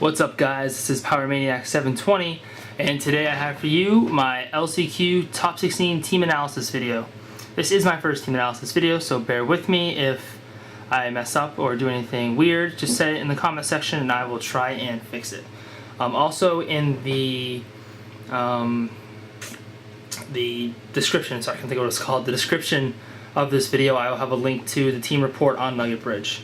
What's up, guys? This is Power Maniac 720, and today I have for you my LCQ Top 16 Team Analysis video. This is my first team analysis video, so bear with me if I mess up or do anything weird. Just say it in the comment section and I will try and fix it. Also in the description, sorry I can't think of what it's called, the description of this video, I will have a link to the team report on Nugget Bridge.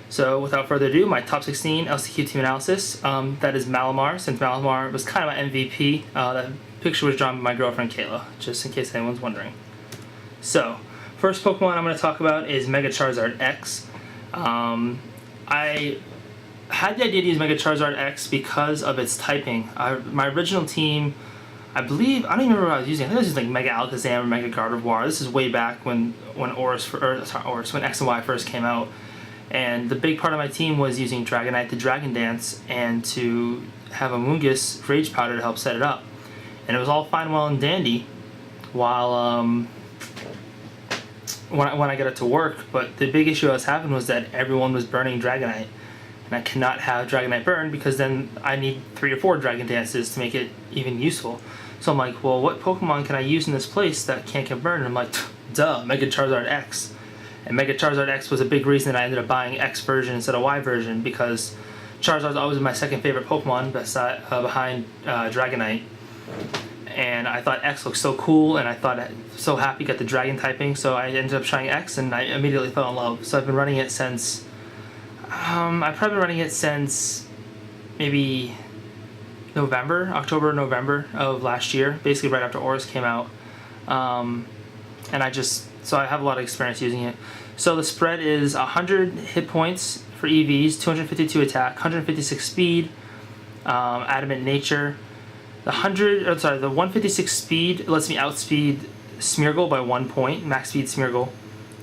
So without further ado, my top 16 LCQ team analysis. That is Malamar, since Malamar was kind of my MVP. That picture was drawn by my girlfriend Kayla, just in case anyone's wondering. So, first Pokemon I'm going to talk about is Mega Charizard X. I had the idea to use Mega Charizard X because of its typing. My original team, I believe, I don't even remember what I was using. I think I was using like Mega Alakazam or Mega Gardevoir. This is way back when when X and Y first came out. And the big part of my team was using Dragonite to Dragon Dance and to have a Mungus Rage Powder to help set it up. And it was all fine, well, and dandy while when I got it to work. But the big issue I was having was that everyone was burning Dragonite. And I cannot have Dragonite burn because then I need 3 or 4 Dragon Dances to make it even useful. So I'm like, well, what Pokemon can I use in this place that can't get burned? And I'm like, duh, Mega Charizard X. And Mega Charizard X was a big reason I ended up buying X version instead of Y version, because Charizard's always been my second favorite Pokemon behind Dragonite. And I thought X looked so cool, and I thought so happy got the Dragon typing, so I ended up trying X, and I immediately fell in love. So I've been running it since, I've probably been running it since maybe October, November of last year, basically right after Auras came out. So I have a lot of experience using it. So the spread is 100 hit points for EVs, 252 attack, 156 speed, adamant nature. The 156 speed lets me outspeed Smeargle by 1 point, max speed Smeargle,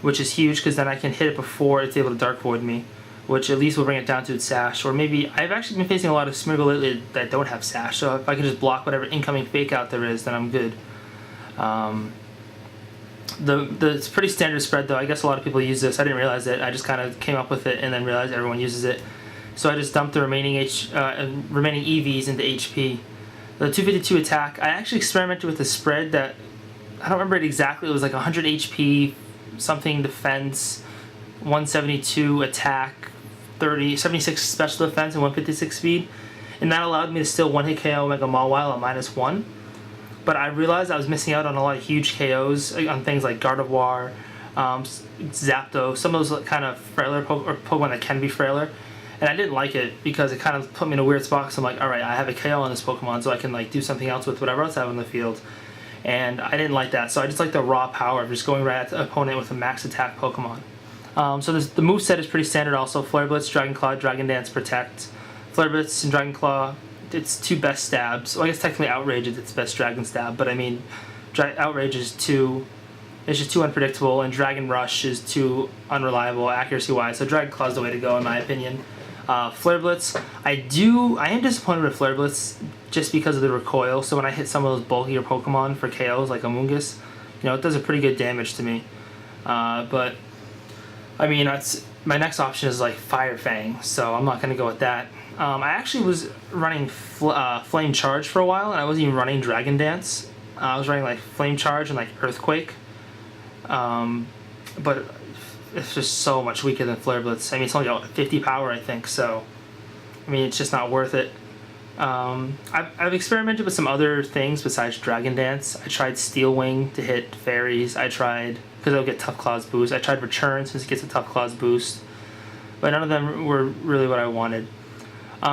which is huge because then I can hit it before it's able to Dark Void me, which at least will bring it down to its Sash. Or maybe, I've actually been facing a lot of Smeargle lately that don't have Sash, so if I can just block whatever incoming Fake Out there is, then I'm good. It's pretty standard spread though. I guess a lot of people use this. I didn't realize it. I just kind of came up with it and then realized everyone uses it. So I just dumped the remaining EVs into HP. The 252 attack, I actually experimented with a spread that, I don't remember it exactly, it was like 100 HP, something defense, 172 attack, 76 special defense, and 156 speed. And that allowed me to still one-hit KO Mega Mawile at -1. But I realized I was missing out on a lot of huge KOs on things like Gardevoir, Zapdos, some of those kind of frailer Pokemon that can be frailer. And I didn't like it because it kind of put me in a weird spot. So I'm like, alright, I have a KO on this Pokemon, so I can like do something else with whatever else I have in the field. And I didn't like that, so I just like the raw power of just going right at the opponent with a max attack Pokemon. So the moveset is pretty standard also. Flare Blitz, Dragon Claw, Dragon Dance, Protect. Flare Blitz and Dragon Claw, its 2 best stabs. Well, I guess technically Outrage is its best Dragon stab, but I mean, Outrage is just too unpredictable, and Dragon Rush is too unreliable accuracy-wise. So Dragon Claw is the way to go in my opinion. Flare Blitz, I am disappointed with Flare Blitz just because of the recoil. So when I hit some of those bulkier Pokemon for KOs like Amoonguss, you know, it does a pretty good damage to me. But I mean, my next option is like Fire Fang, so I'm not going to go with that. I actually was running Flame Charge for a while, and I wasn't even running Dragon Dance. I was running like Flame Charge and like Earthquake, but it's just so much weaker than Flare Blitz. I mean, it's only got 50 power, I think, so I mean, it's just not worth it. I've experimented with some other things besides Dragon Dance. I tried Steel Wing to hit fairies. I tried, because it'll get Tough Claws boost. I tried Return since it gets a Tough Claws boost, but none of them were really what I wanted.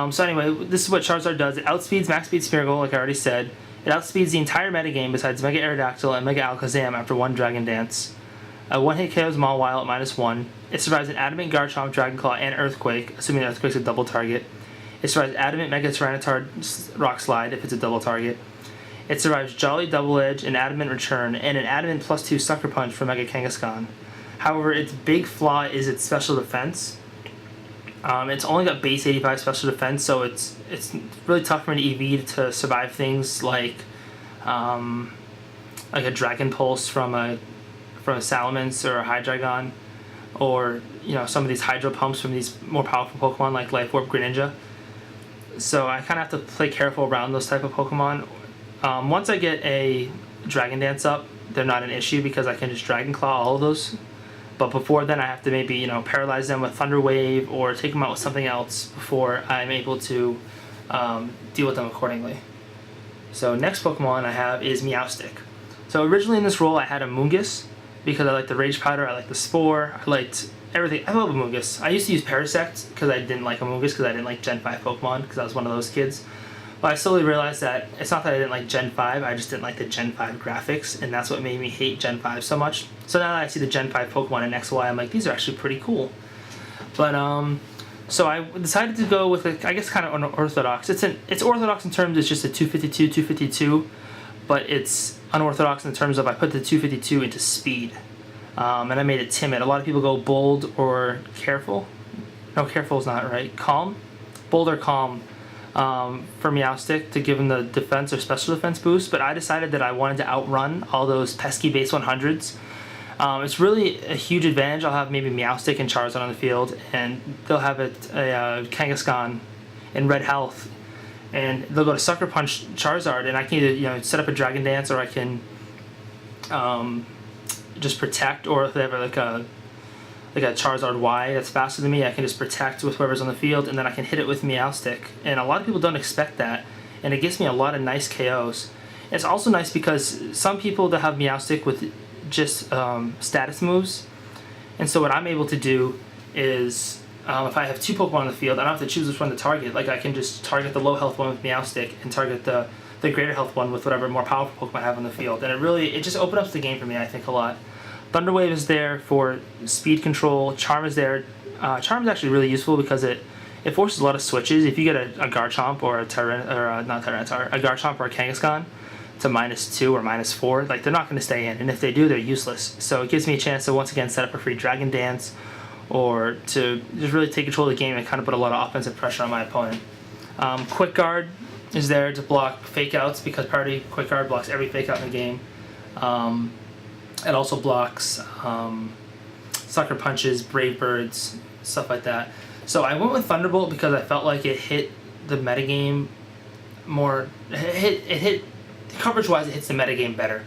So anyway, this is what Charizard does. It outspeeds Max Speed Smeargle, like I already said. It outspeeds the entire metagame besides Mega Aerodactyl and Mega Alakazam after 1 Dragon Dance. One-hit KOs Mawile at -1. It survives an Adamant, Garchomp, Dragon Claw, and Earthquake, assuming Earthquake's a double target. It survives Adamant, Mega Tyranitar, Rock Slide if it's a double target. It survives Jolly Double Edge, an Adamant Return, and an Adamant +2 Sucker Punch from Mega Kangaskhan. However, its big flaw is its special defense. It's only got base 85 special defense, so it's really tough for an EV to survive things like a Dragon Pulse from a Salamence or a Hydreigon, or you know, some of these Hydro Pumps from these more powerful Pokemon like Life Orb, Greninja. So I kind of have to play careful around those type of Pokemon. Once I get a Dragon Dance up, they're not an issue because I can just Dragon Claw all of those. But before then, I have to maybe paralyze them with Thunder Wave or take them out with something else before I'm able to deal with them accordingly. So next Pokemon I have is Meowstic. So originally in this role I had a Moongus because I liked the Rage Powder, I liked the Spore, I liked everything. I love Amoonguss. I used to use Parasect because I didn't like Amoonguss because I didn't like Gen 5 Pokemon because I was one of those kids. But I slowly realized that it's not that I didn't like Gen 5, I just didn't like the Gen 5 graphics, and that's what made me hate Gen 5 so much. So now that I see the Gen 5 Pokemon in XY, I'm like, these are actually pretty cool. But, so I decided to go with, I guess, kind of unorthodox. It's orthodox in terms it's just a 252, but it's unorthodox in terms of I put the 252 into speed. And I made it timid. A lot of people go bold or careful. No, careful is not right. Calm. Bold or calm for Meowstic to give him the defense or special defense boost, but I decided that I wanted to outrun all those pesky base 100s. It's really a huge advantage. I'll have maybe Meowstic and Charizard on the field, and they'll have a Kangaskhan in red health, and they'll go to Sucker Punch Charizard, and I can either set up a Dragon Dance, or I can just protect, or if they have like a Charizard Y that's faster than me, I can just protect with whoever's on the field, and then I can hit it with Meowstic. And a lot of people don't expect that, and it gives me a lot of nice KOs. It's also nice because some people that have Meowstic with just status moves, and so what I'm able to do is if I have two Pokemon on the field, I don't have to choose which one to target. Like I can just target the low health one with Meowstic and target the greater health one with whatever more powerful Pokemon I have on the field, and it just opens up the game for me, I think, a lot. Thunder Wave is there for speed control. Charm is there. Charm is actually really useful because it forces a lot of switches. If you get a Garchomp or a Garchomp or a Kangaskhan to -2 or -4, like they're not going to stay in, and if they do, they're useless. So it gives me a chance to once again set up a free Dragon Dance, or to just really take control of the game and kind of put a lot of offensive pressure on my opponent. Quick Guard is there to block fake outs because Priority Quick Guard blocks every fake out in the game. It also blocks Sucker Punches, Brave Birds, stuff like that. So I went with Thunderbolt because I felt like it hit the metagame more. It hit coverage-wise, it hits the metagame better.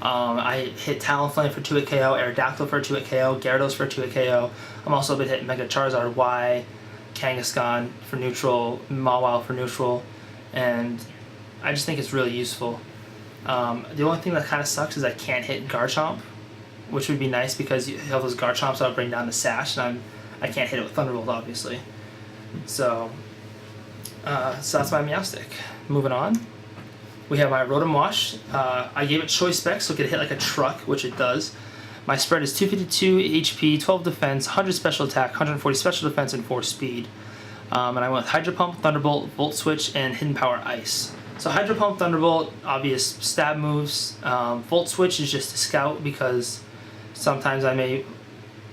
I hit Talonflame for 2-hit KO, Aerodactyl for a 2-hit KO, Gyarados for a 2-hit KO. I'm also been hitting Mega Charizard Y, Kangaskhan for neutral, Mawile for neutral, and I just think it's really useful. The only thing that kind of sucks is I can't hit Garchomp, which would be nice because you have those Garchomps that'll bring down the Sash, and I can't hit it with Thunderbolt, obviously. So that's my Meowstic. Moving on, we have my Rotom Wash. I gave it choice specs so it could hit like a truck, which it does. My spread is 252 HP, 12 defense, 100 special attack, 140 special defense, and 4 speed. And I went with Hydro Pump, Thunderbolt, Volt Switch, and Hidden Power Ice. So Hydro Pump, Thunderbolt, obvious stab moves. Volt Switch is just a scout because sometimes I may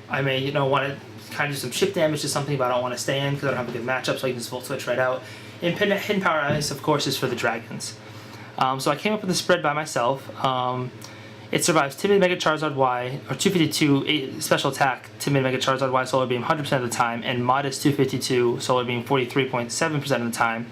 want to kind of do some chip damage to something, but I don't want to stay in because I don't have a good matchup, so I can just Volt Switch right out. And Hidden Power Ice, of course, is for the dragons. So I came up with a spread by myself. It survives Timid Mega Charizard Y, or 252 special attack, Timid Mega Charizard Y Solar Beam 100% of the time, and Modest 252 Solar Beam 43.7% of the time.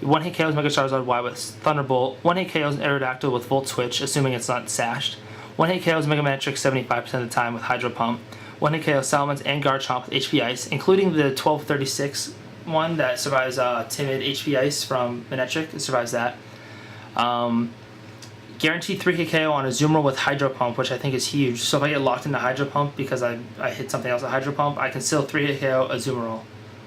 1-hit KOs Mega Charizard Y with Thunderbolt, 1-hit KOs Aerodactyl with Volt Switch, assuming it's not sashed, 1-hit KOs Mega Manectric 75% of the time with Hydro Pump, 1-hit KOs Salamence and Garchomp with HP Ice, including the 1236 one that survives Timid HP Ice from Manectric. It survives that. Guaranteed 3-hit KO on a Azumarill with Hydro Pump, which I think is huge. So if I get locked into Hydro Pump because I hit something else with Hydro Pump, I can still 3-hit KO Azumarill,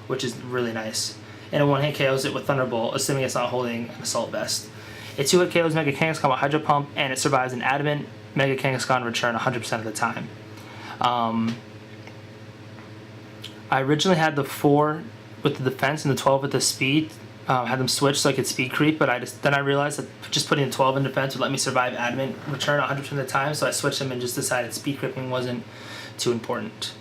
which is really nice. And a 1-hit KOs it with Thunderbolt, assuming it's not holding an Assault Vest. It 2-hit KOs Mega Kangaskhan with Hydro Pump, and it survives an Adamant Mega Kangaskhan return 100% of the time. I originally had the 4 with the defense and the 12 with the speed. Had them switch so I could speed creep, but then I realized that just putting the 12 in defense would let me survive Adamant return 100% of the time, so I switched them and just decided speed creeping wasn't too important.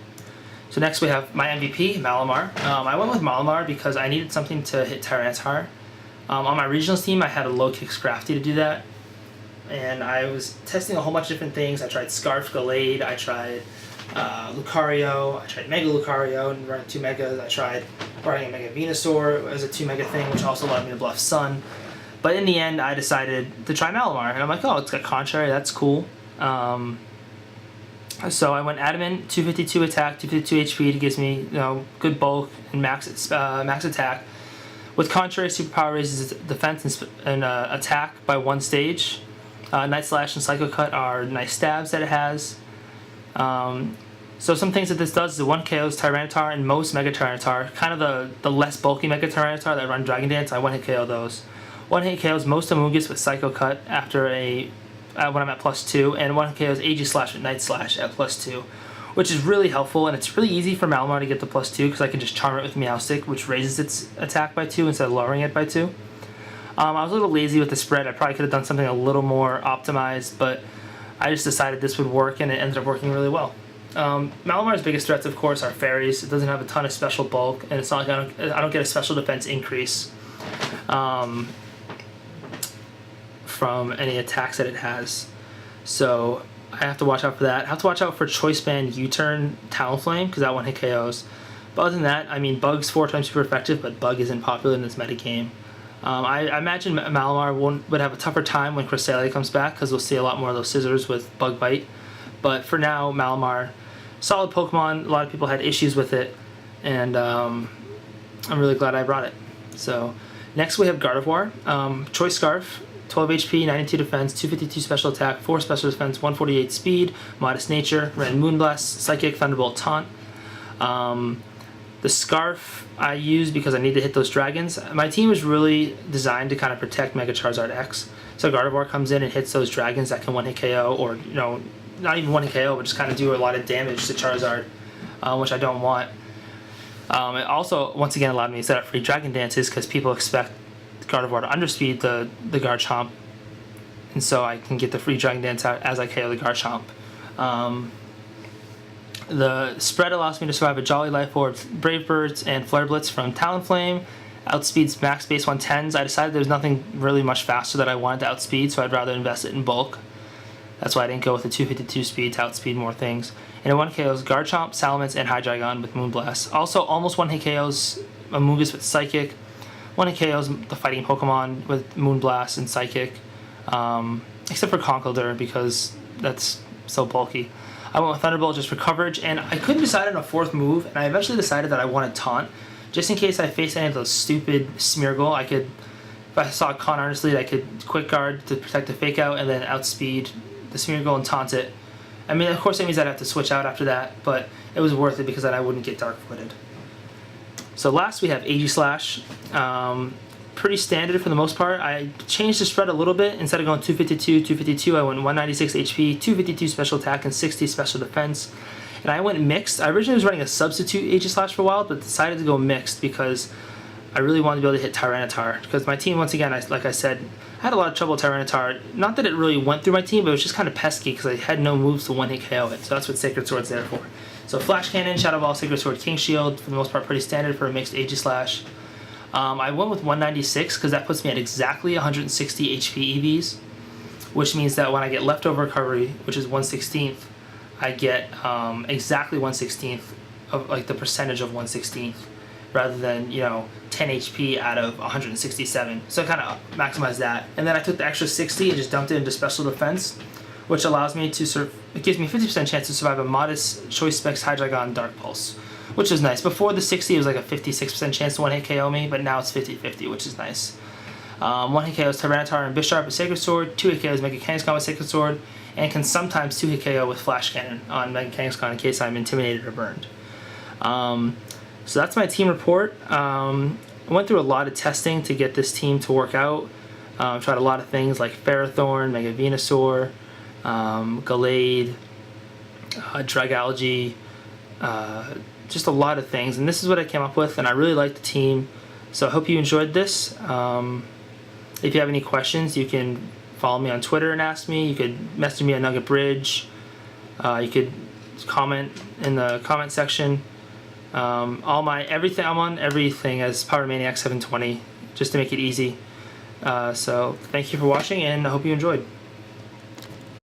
So next we have my MVP, Malamar. I went with Malamar because I needed something to hit Tyranitar. On my regionals team, I had a low kick Scrafty to do that, and I was testing a whole bunch of different things. I tried Scarf, Gallade, I tried Lucario. I tried Mega Lucario and running 2 Megas. I tried running a Mega Venusaur as a 2 Mega thing, which also allowed me to bluff Sun. But in the end, I decided to try Malamar, and I'm like, oh, it's got Contrary, that's cool. So I went Adamant, 252 attack, 252 HP. It gives me good bulk and max attack. With Contrary, Superpower raises its defense and attack by 1 stage. Night Slash and Psycho Cut are nice stabs that it has. So some things that this does is it 1 KOs Tyranitar and most Mega Tyranitar. Kind of the less bulky Mega Tyranitar that run Dragon Dance, I 1-hit KO those. 1-hit KOs most Amoonguss with Psycho Cut after when I'm at +2, and 1 KOs AG Slash with Night Slash at +2, which is really helpful, and it's really easy for Malamar to get the +2 because I can just charm it with Meowstic, which raises its attack by 2 instead of lowering it by 2. I was a little lazy with the spread. I probably could have done something a little more optimized, but I just decided this would work, and it ended up working really well. Malamar's biggest threats, of course, are fairies. It doesn't have a ton of special bulk, and it's not like I don't get a special defense increase from any attacks that it has. So I have to watch out for that. I have to watch out for Choice Band, U-Turn, Talonflame, because that 1-hit KOs. But other than that, I mean, Bug's 4 times super effective, but Bug isn't popular in this metagame. I imagine Malamar would have a tougher time when Cresselia comes back, because we'll see a lot more of those scissors with Bug Bite. But for now, Malamar, solid Pokemon. A lot of people had issues with it, and I'm really glad I brought it. So next we have Gardevoir. Choice Scarf, 12 HP, 92 defense, 252 special attack, 4 special defense, 148 speed, modest nature, ran Moonblast, Psychic, Thunderbolt, Taunt. The Scarf I use because I need to hit those dragons. My team is really designed to kind of protect Mega Charizard X. So Gardevoir comes in and hits those dragons that can 1-hit KO, or not even 1-hit KO, but just kind of do a lot of damage to Charizard, which I don't want. It also, once again, allowed me to set up free Dragon Dances because people expect Gardevoir to underspeed the Garchomp, and so I can get the free Dragon Dance out as I KO the Garchomp. The spread allows me to survive a Jolly Life Orb, Brave Birds, and Flare Blitz from Talonflame. Outspeeds max base 110s. I decided there was nothing really much faster that I wanted to outspeed, so I'd rather invest it in bulk. That's why I didn't go with the 252 speed to outspeed more things. And it 1 KOs Garchomp, Salamence, and Hydreigon with Moonblast. Also, almost 1-hit KOs Amoonguss with Psychic. 1-hit KOs the fighting Pokemon with Moonblast and Psychic. Except for Conkeldurr because that's so bulky. I went with Thunderbolt just for coverage, and I couldn't decide on a 4th move, and I eventually decided that I wanted Taunt. Just in case I faced any of those stupid Smeargle, if I saw Con Artist lead, I could Quick Guard to protect the Fake Out and then outspeed the Smeargle and taunt it. I mean, of course that means I'd have to switch out after that, but it was worth it because then I wouldn't get Dark Footed. So last we have AG Slash. Pretty standard for the most part. I changed the spread a little bit. Instead of going 252, I went 196 HP, 252 special attack, and 60 special defense. And I went mixed. I originally was running a substitute AG Slash for a while, but decided to go mixed because I really wanted to be able to hit Tyranitar. Because my team, once again, like I said, I had a lot of trouble with Tyranitar. Not that it really went through my team, but it was just kind of pesky because I had no moves to 1-hit KO it. So that's what Sacred Sword's there for. So Flash Cannon, Shadow Ball, Sacred Sword, King Shield, for the most part pretty standard for a mixed AG Slash. I went with 196 because that puts me at exactly 160 HP EVs, which means that when I get leftover recovery, which is 1/16th, I get exactly 1/16th of like the percentage of 1/16th, rather than 10 HP out of 167. So I kind of maximize that, and then I took the extra 60 and just dumped it into special defense, which allows me to it gives me 50% chance to survive a modest Choice Specs Hydreigon Dark Pulse, which is nice. Before the 60, it was like a 56% chance to 1-hit KO me, but now it's 50-50, which is nice. 1-hit KOs Tyranitar and Bisharp with Sacred Sword, 2-hit KOs Mega Kangaskhan with Sacred Sword, and can sometimes 2-hit KO with Flash Cannon on Mega Kangaskhan in case I'm intimidated or burned. So that's my team report. I went through a lot of testing to get this team to work out. Tried a lot of things like Ferrothorn, Mega Venusaur, Gallade, Dragalge, just a lot of things, and this is what I came up with, and I really like the team, so I hope you enjoyed this. If you have any questions, you can follow me on Twitter and ask me. You could message me at Nugget Bridge. You could comment in the comment section. I'm on everything as Power Maniac 720, just to make it easy. So thank you for watching, and I hope you enjoyed.